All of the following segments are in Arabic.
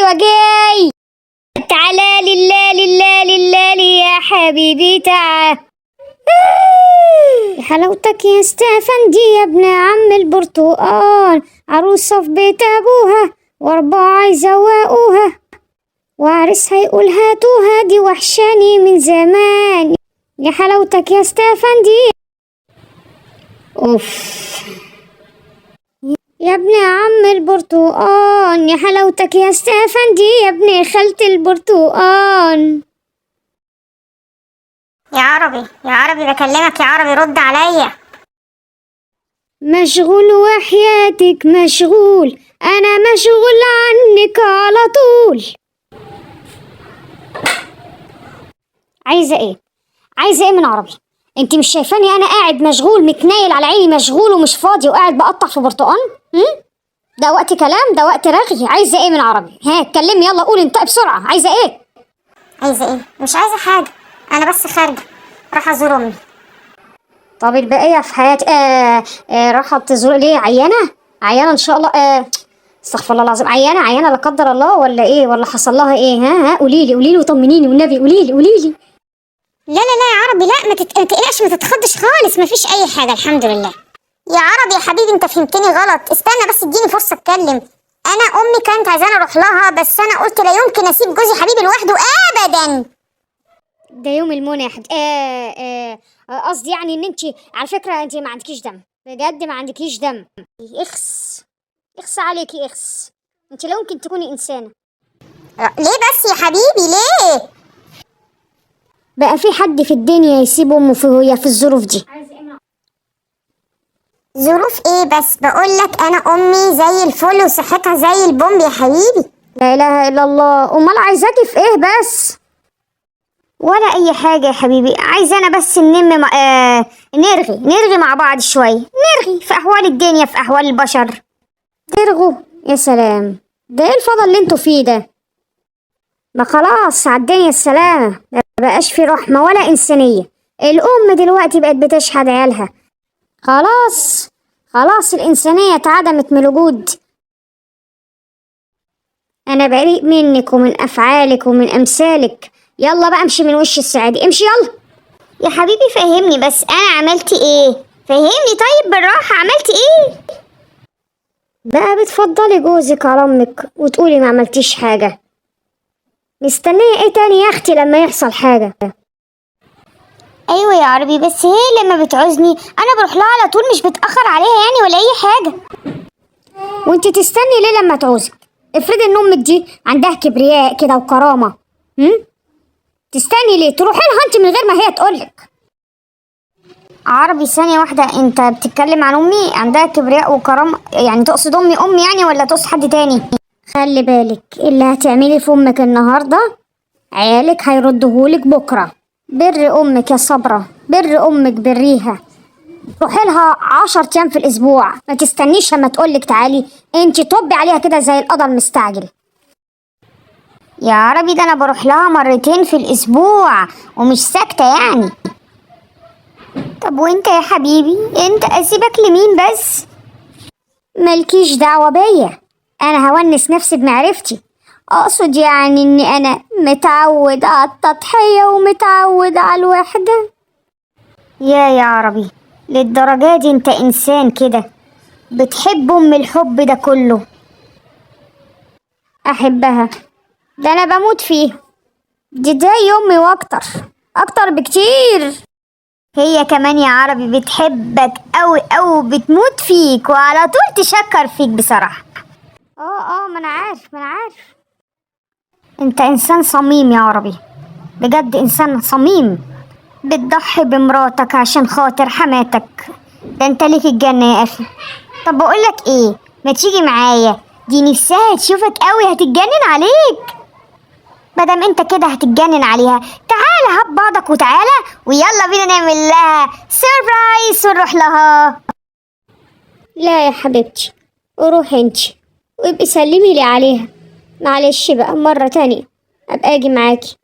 ايوه جاي. تعالى لله لله لله يا حبيبي تعال. حلاوتك يا استفندي يا ابن عم البرتقال، عروسة في بيت ابوها واربعة يزوقوها، وعريسها يقول هاتوها دي وحشاني من زمان. يا حلاوتك يا استفندي. اوف يا ابن عم البرتقال، يا حلاوتك يا استفندي يا ابن خالة البرتقال. يا عربي يا عربي بكلمك يا عربي، رد عليا. مشغول وحياتك مشغول، انا مشغول عنك على طول. عايزه ايه؟ عايزه ايه من عربي؟ انت مش شايفاني انا قاعد مشغول متنايل على عيني مشغول ومش فاضي وقاعد بقطع في برتقان؟ ده وقت كلام؟ ده وقت رغي. عايزه ايه من عربي؟ ها اتكلمي يلا، قولي انت بسرعه. عايزه ايه؟ عايزه ايه؟ مش عايزه حاجه، انا بس خارجه راح ازور امي. طب البقيه في حياتي راح تزور ليه؟ عيانه ان شاء الله. استغفر الله العظيم. عيانه لا قدر الله ولا ايه؟ ولا حصل لها ايه؟ ها قولي لي وطمنيني والنبي. قولي لي. لا يا عربي، لا ما تقلقش، ما تتخضش خالص، ما فيش اي حاجه الحمد لله. يا عربي يا حبيبي انت فهمتني غلط، استنى بس اديني فرصه اتكلم. انا امي كانت عايزاني اروح لها، بس انا قلت لا يمكن اسيب جوزي حبيبي لوحده ابدا. ده يوم المنى يا حبيبتي. قصدي يعني ان انت على فكره انت ما عندكيش دم، بجد ما عندكيش دم. اخس عليكي اخس. انت لا يمكن تكوني انسانه. ليه بس يا حبيبي ليه؟ بقى في حد في الدنيا يسيب امه في الظروف دي؟ ظروف ايه بس؟ بقولك انا امي زي الفل وصحتها زي البومب يا حبيبي. لا اله الا الله. امال عايزاكي في ايه بس؟ ولا اي حاجه يا حبيبي. عايزه انا بس نرغي مع بعض شويه، نرغي في احوال الدنيا في احوال البشر. ترغوا؟ يا سلام، ده ايه الفضل اللي انتوا فيه ده؟ ما خلاص على الدنيا السلامه، ما بقاش في رحمه ولا انسانيه. الام دلوقتي بقت بتشحد عيالها. خلاص الانسانيه اتعدمت من الوجود. انا بريء منك ومن افعالك ومن امثالك. يلا بقى امشي من وش السعادة، امشي يلا. يا حبيبي فهمني بس، انا عملت ايه؟ فهمني طيب بالراحة، عملت ايه؟ بقى بتفضلي جوزك على امك وتقولي ما عملتيش حاجة؟ مستنية ايه تاني يا اختي لما يحصل حاجة؟ ايوه يا عربي، بس هي لما بتعوزني انا بروح لها على طول، مش بتأخر عليها يعني ولا اي حاجة. وانت تستني ليه لما تعوزك؟ افرضي ان امك دي عندها كبرياء كده وكرامة، تستني ليه؟ تروحي لها انت من غير ما هي تقولك. عربي ثانية واحدة، انت بتتكلم عن امي عندها كبرياء وكرامة، يعني تقصد امي يعني ولا تقصد حد تاني؟ خلي بالك اللي هتعملي في امك النهاردة عيالك هيردهولك بكرة. بر امك يا صبرة، بر امك بريها. روحي لها 10 ايام في الاسبوع، ما تستنيش لما تقولك تعالي. انت طبي عليها كده زي القضا المستعجل. يا عربي ده انا بروح لها مرتين في الاسبوع ومش ساكتة يعني. طب وانت يا حبيبي، انت اسيبك لمين بس؟ مالكيش دعوة بيا، انا هونس نفسي بمعرفتي. اقصد يعني اني انا متعود على التضحية ومتعود على الوحدة. يا عربي للدرجة دي انت انسان كده بتحب ام الحب ده كله؟ احبها؟ ده انا بموت فيه، دي زي امي اكتر بكتير. هي كمان يا عربي بتحبك قوي قوي، بتموت فيك وعلى طول تشكر فيك بصراحة. ما انا عارف انت انسان صميم يا عربي، بجد انسان صميم، بتضحي بمراتك عشان خاطر حماتك. ده انت ليك الجنة يا اخي. طب بقولك ايه، ما تيجي معايا، دي نفسها تشوفك قوي هتتجنن عليك. مادام انت كده هتتجنن عليها، تعالى هات بعضك وتعالى ويلا بينا نعمل لها سيربرايز ونروح لها. لا يا حبيبتي، روحي انتي وابقي سلمي لي عليها. معلش بقى مرة تانية ابقى اجي معاكي.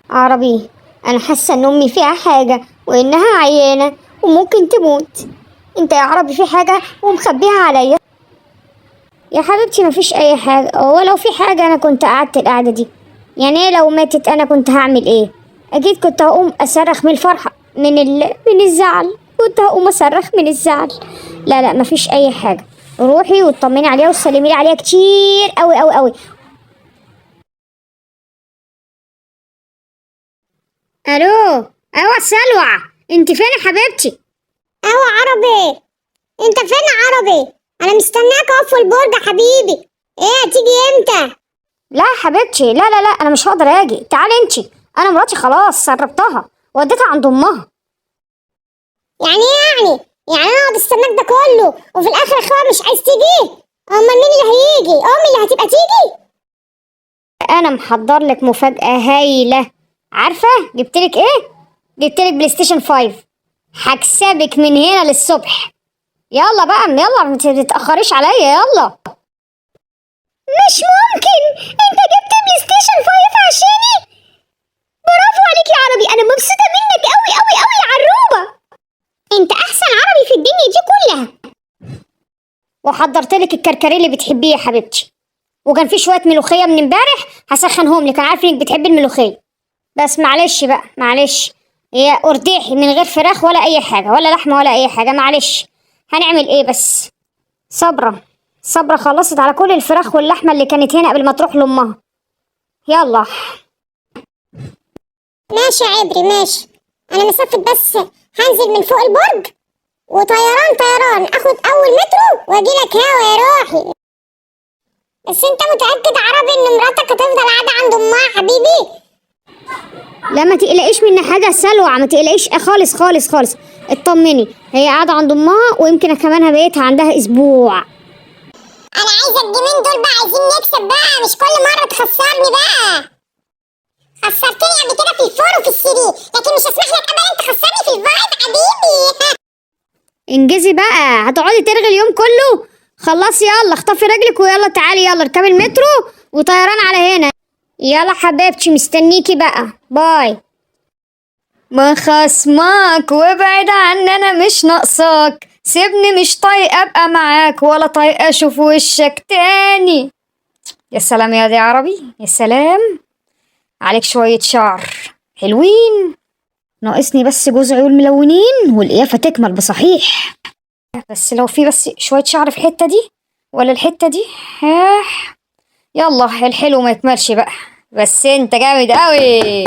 عربي انا حاسه ان امي فيها حاجه وانها عيانه وممكن تموت. انت يا عربي في حاجه ومخبيها عليا؟ يا حبيبتي مفيش اي حاجة، ولو في حاجة انا كنت قعدت القعدة دي. يعني ايه لو ماتت انا كنت هعمل ايه؟ اكيد كنت هقوم اصرخ من الفرحة، من الزعل، كنت هقوم اصرخ من الزعل. لا لا مفيش اي حاجة، روحي وطمني عليها وسلمي لي عليها كتير قوي قوي قوي. الو، ايوه سلوى، انت فين يا حبيبتي؟ اهو عربي. انت فين يا عربي؟ انا مستناك اهو في البرج يا حبيبي. ايه هتيجي امتى؟ لا يا حبيبتي، لا لا لا، انا مش هقدر اجي. تعالي انتي، انا مراتي خلاص سربتها وديتها عند امها. يعني ايه يعني انا اقعد استناك ده كله وفي الاخر اخويا مش عايز تيجي؟ امال مين اللي هيجي؟ امي اللي هتبقى تيجي؟ انا محضر لك مفاجأة هايلة. عارفة جبتلك ايه؟ جبتلك بلاي ستيشن 5، هكسبك من هنا للصبح. يلا بقى يلا، ما تتأخريش عليا، يلا. مش ممكن، انت جبت بلاي ستيشن 5 عشاني؟ برافو عليك يا عربي، انا مبسوطة منك قوي قوي قوي يا عروبة. انت احسن عربي في الدنيا دي كلها. وحضرت لك الكركريه اللي بتحبيه يا حبيبتي، وكان في شويه ملوخيه من امبارح هسخنهم لك، انا عارف انك بتحبي الملوخيه. بس معلش بقى معلش، هي قرداحي من غير فراخ ولا اي حاجه ولا لحمه ولا اي حاجه، معلش. هنعمل ايه بس؟ صبرة خلصت على كل الفراخ واللحمه اللي كانت هنا قبل ما تروح لامها. يلا. ماشي يا عبري ماشي. انا مسافة بس هنزل من فوق البرج وطيران اخد اول مترو واجيلك هوا يا روحي. بس انت متأكد عربي ان مراتك هتفضل قاعدة عند امها يا حبيبي؟ لا ما تقلقيش من حاجه يا سلوى، ما تقلقيش خالص خالص خالص، اطمني، هي قاعده عند امها ويمكن كمان هبيتها عندها اسبوع. انا عايزة الجيمين دول بقى، عايزين نكسب بقى، مش كل مرة تخسرني بقى. خسرتني قبل كده في الفور وفي السري، لكن مش هسمح لك ابدا انت تخسرني في الفايف حبيبي. انجزي بقى، هتقعدي ترغي اليوم كله؟ خلصي يلا، اخطفي رجلك ويلا تعالي، يلا اركبي المترو وطيران على هنا. يلا حبيبتي مستنيكي بقى، باي. ما خصمك وابعد عني، انا مش ناقصاك، سيبني مش طايقه ابقى معاك ولا طايقه اشوف وشك تاني. يا سلام يا دي عربي، يا سلام عليك، شويه شعر حلوين، ناقصني بس جوز عيون ملونين والقيافه تكمل بصحيح. بس لو في بس شويه شعر في الحته دي ولا الحته دي، يلا الحلو ما يكملش بقى. بس انت جامد قوي.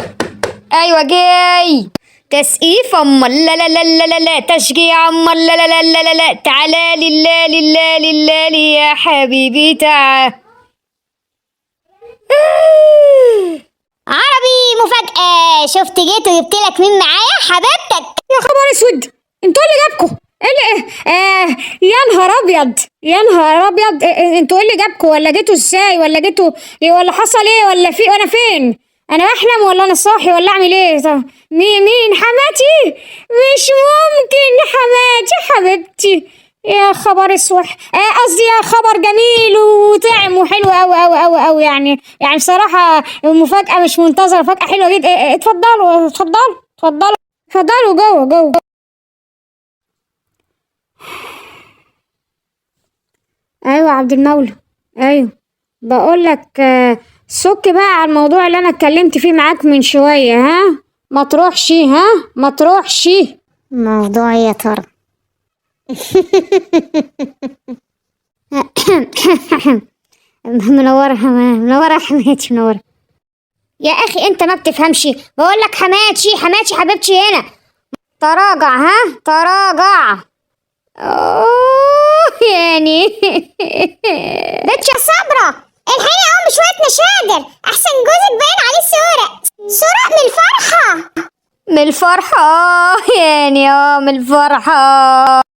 ايوه جاي تسقيف، اما لا لا لا لا لا لا، تشجيع اما لا لا لا لا لا لا، تعالى لله لله لله لي يا حبيبي تعال. عربي مفاجأة، شفت جيت وجبت لك مين معايا؟ حبيبتك. يا خبر اسود، انتوا اللي جابكوا؟ ايه اللي يا نهار ابيض، يا نهار ابيض، انتوا ايه اللي جابكوا؟ ولا جيتوا ازاي؟ ولا جيتوا إيه؟ ولا حصل ايه؟ ولا في انا فين؟ انا بحلم ولا انا صاحي ولا اعمل ايه؟ مين حماتي؟ مش ممكن حماتي حبيبتي. يا خبر اسوح، قصدي يا خبر جميل وطعم وحلو قوي قوي قوي قوي، يعني بصراحه مفاجاه مش منتظره، مفاجاه حلوه جدا. اتفضلوا اتفضلوا اتفضلوا اتفضلوا جوه. ايوه عبد المولى، ايوه بقول لك، سك بقى على الموضوع اللي انا اتكلمت فيه معاك من شويه، ها ما تروحش، ما تروحش. موضوع يا ترى؟ منوره حماتي، منوره. يا اخي انت ما بتفهمش، بقول لك حماتي حبيبتي هنا. تراجع، تراجع. يعني بنت يا صبرا، الحقيقة ام شوية مشاجر، احسن جوزك باين عليه سرق من الفرحة. من الفرحة، يعني من الفرحة.